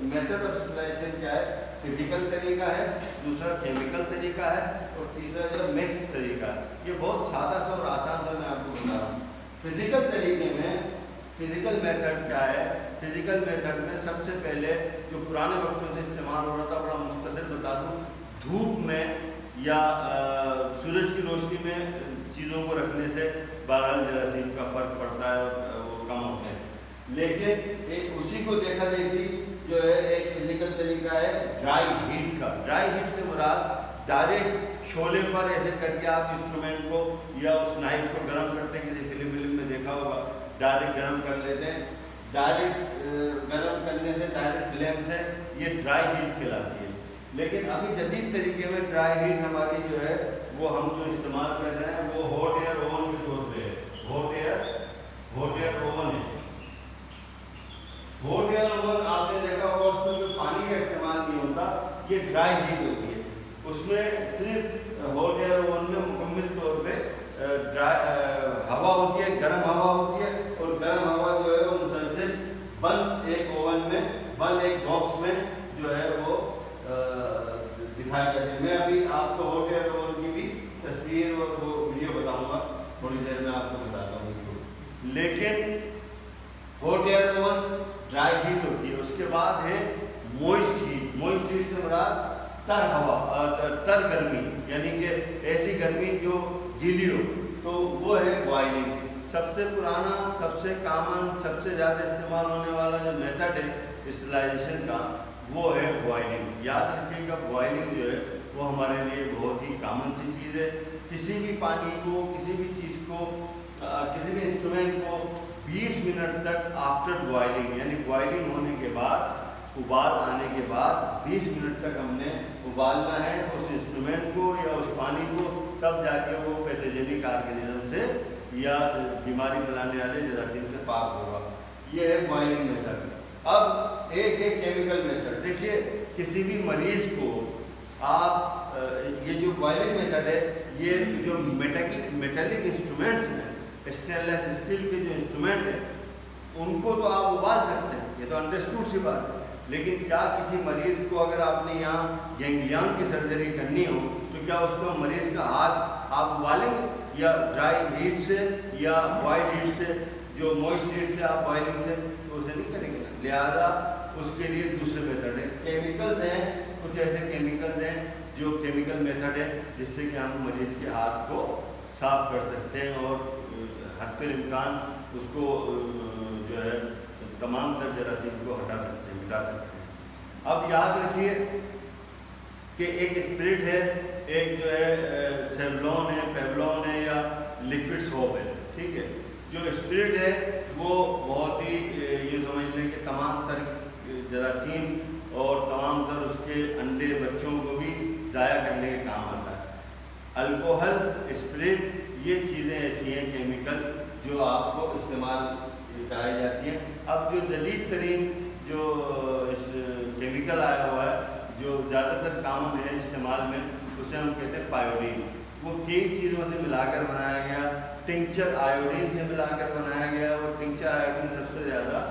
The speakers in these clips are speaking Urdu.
میتھڈ آف اسٹرلائزیشن کیا ہے؟ فزیکل طریقہ ہے، دوسرا کیمیکل طریقہ ہے، اور تیسرا جو مکس طریقہ ہے. یہ بہت سادہ سا اور آسان سا میں آپ کو بتا رہا ہوں. فزیکل طریقے میں فزیکل میتھڈ کیا ہے؟ فزیکل میتھڈ میں سب سے پہلے جو پرانے وقتوں سے استعمال ہو رہا تھا، بڑا مختصر بتا دوں، دھوپ میں یا سورج کی روشنی میں چیزوں کو رکھنے سے بہرحال جراثیم کا فرق پڑتا ہے اور وہ کم ہوتے ہیں. لیکن اسی کو دیکھا دیکھی جو ہے ایک فزیکل طریقہ ہے ڈرائی ہیٹ کا. ڈرائی ہیٹ سے مراد ڈائریکٹ شعلے پر ایسے کر کے آپ انسٹرومنٹ کو یا اس نائف کو گرم کرتے ہیں. کسی فلم میں دیکھا ہوگا، ڈائریکٹ گرم کر لیتے ہیں. ڈائریکٹ گرم کرنے سے ڈائریکٹ فلیم سے یہ ڈرائی ہیٹ کہلاتی ہے. لیکن ابھی جدید طریقے میں ڈرائی ہیٹ ہماری جو ہے وہ ہم جو استعمال کر رہے ہیں وہ ہاٹ ایئر اوون کے طور پہ ہے. ہاٹ ایئر اوون ہے. ہاٹ ایئر اوون آپ نے دیکھا ہوگا اس میں جو پانی کا استعمال نہیں ہوتا، یہ ڈرائی ہیٹ ہوتی ہے. اس میں صرف ہاٹ ایئر اوون میں مکمل طور پہ ہوا ہوتی ہے، گرم ہوا ہوتی ہے، اور گرم ہوا جو ہے وہ مسلسل بند ایک اوون میں، بند ایک باکس میں جو ہے وہ دکھائی جاتی ہے. میں ابھی آپ کو ہاٹ ایئر اوون کی بھی تصویر اور وہ ویڈیو بتاؤں گا، تھوڑی دیر میں آپ کو بتاتا ہوں. لیکن hot air oven dry heat ہوتی ہے. اس کے بعد ہے موئسٹ ہیٹ. موئسٹ ہیٹ سے مراد تر ہوا، تر گرمی، یعنی کہ ایسی گرمی جو گیلی ہو، تو وہ ہے بوائلنگ. سب سے پرانا، سب سے کامن، سب سے زیادہ استعمال ہونے والا جو میتھڈ ہے اسٹرلائزیشن کا وہ ہے بوائلنگ. یاد رکھیے گا بوائلنگ جو ہے وہ ہمارے لیے بہت ہی کامن سی چیز ہے. کسی بھی پانی کو، کسی بھی چیز کو، کسی بھی انسٹرومنٹ کو 20 منٹ تک آفٹر بوائلنگ، یعنی بوائلنگ ہونے کے بعد، ابال آنے کے بعد 20 منٹ تک ہم نے ابالنا ہے اس انسٹرومنٹ کو یا اس پانی کو، تب جا کے وہ پیتھوجینک آرگینزم سے یا بیماری پھیلانے والے جراثیم سے پاک ہوگا. یہ ہے بوائلنگ میتھڈ. اب ایک کیمیکل میتھڈ. دیکھیے کسی بھی مریض کو آپ یہ جو بوائلنگ میتھڈ ہے، یہ جو میٹلک انسٹرومنٹس ہیں، اسٹین لیس اسٹیل کے جو انسٹرومنٹ ہیں، ان کو تو آپ ابال سکتے ہیں، یہ تو انڈرسٹوڈ سی بات ہے. لیکن کیا کسی مریض کو اگر آپ نے یہاں گینگلیان کی سرجری کرنی ہو تو کیا اس کو مریض کا ہاتھ آپ ابالیں گے؟ یا ڈرائی ہیٹ سے یا بوائل ہیٹ سے، جو موئسٹ ہیٹ سے آپ بوائلنگ سے تو اسے نہیں کریں گے. لہٰذا اس کے لیے دوسرے میتھڈ ہیں. کیمیکلز ہیں، کچھ ایسے کیمیکلز ہیں جو کیمیکل میتھڈ ہے جس سے کہ ہم مریض کے ہاتھ کو صاف کر سکتے ہیں اور حد الامکان اس کو جو ہے تمام تر جراثیم کو مٹا سکتے ہیں. اب یاد رکھیے کہ ایک اسپرٹ ہے، ایک جو ہے سیولون ہے، پیولون ہے یا لکوڈ سوپ ہے. ٹھیک ہے، جو اسپرٹ ہے وہ بہت ہی یہ سمجھ لیں کہ تمام تر جراثیم اور تمام تر اس کے انڈے بچوں کو بھی ضائع کرنے کے کام آتا ہے. الکوہل، اسپرٹ، یہ چیزیں ایسی ہیں کیمیکل جو آپ کو استعمال کرائی جاتی ہیں. اب جو جدید ترین جو کیمیکل آیا ہوا ہے جو زیادہ تر کامن ہے استعمال میں، اسے ہم کہتے ہیں پائیوڈین. وہ کئی چیزوں سے ملا کر بنایا گیا. ٹنکچر آیوڈین سے ملا کر بنایا گیا. اور ٹنکچر آیوڈین سب سے زیادہ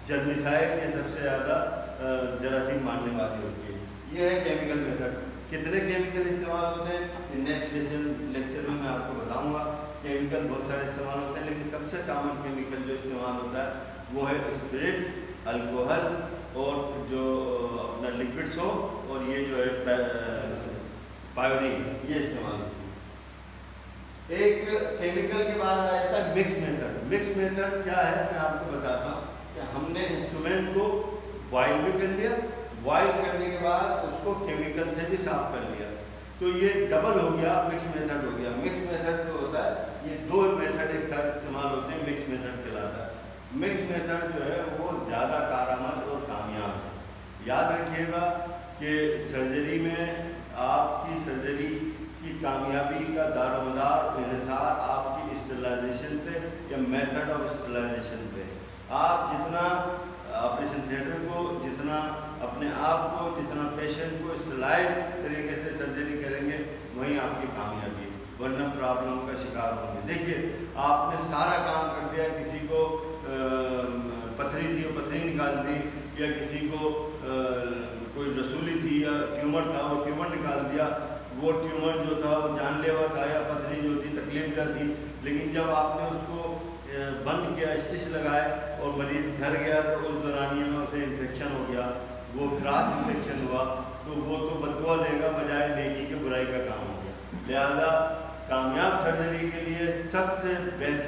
جرمیسائڈ یا سب سے زیادہ جراثیم مارنے والی ہوتی ہے. یہ ہے کیمیکل میتھڈ. کتنے کیمیکل استعمال ہوتے ہیں نیکسٹ لیکچر میں آپ کو بتاؤں گا. کیمیکل بہت سارے استعمال ہوتے ہیں، لیکن سب سے کامن کیمیکل جو استعمال ہوتا ہے وہ ہے اسپرٹ، الکوہل اور جو اپنا لکوڈ سوپ اور یہ جو ہے پائیوڈین، یہ استعمال ہوتی ہے. ایک کیمیکل کے بعد آیا تھا مکس میتھڈ. مکس میتھڈ کیا ہے میں آپ کو بتاتا ہوں کہ ہم نے انسٹرومنٹ کو بوائل بھی کر لیا، بوائل کرنے کے بعد اس کو کیمیکل سے بھی صاف کر لیا، تو یہ ڈبل ہو گیا، مکس میتھڈ ہو گیا. مکس میتھڈ جو ہوتا ہے یہ دو میتھڈ ایک ساتھ استعمال ہوتے ہیں، مکس میتھڈ کہلاتا ہے. مکس میتھڈ جو ہے وہ زیادہ کارآمد اور کامیاب ہے. یاد رکھیے گا کہ سرجری میں آپ کی سرجری کی کامیابی کا دار و مدار انحصار آپ کی اسٹرلائزیشن پہ یا میتھڈ آف اسٹرلائزیشن پہ. آپ جتنا آپریشن تھیٹر کو، جتنا اپنے آپ کو، جتنا پیشنٹ کو اسٹرلائز طریقے سے سرجری کریں گے وہیں آپ کی کامیابی ہے، ورنہ پرابلم کا شکار ہوں گے. دیکھیے آپ نے سارا کام کر دیا، کسی کو پتھری دی، پتھری نکال دی، یا کسی کو فکر تھی، لیکن جب آپ نے اس کو بند کیا، اسٹچ لگائے اور مریض گھر گیا تو اس دورانیے میں اسے انفیکشن ہو گیا، وہ کراس انفیکشن ہوا، تو وہ تو بددعا دے گا بجائے نیکی کے برائی کا کام ہو گیا۔ لہذا کامیاب سرجری کے لیے سب سے بہتر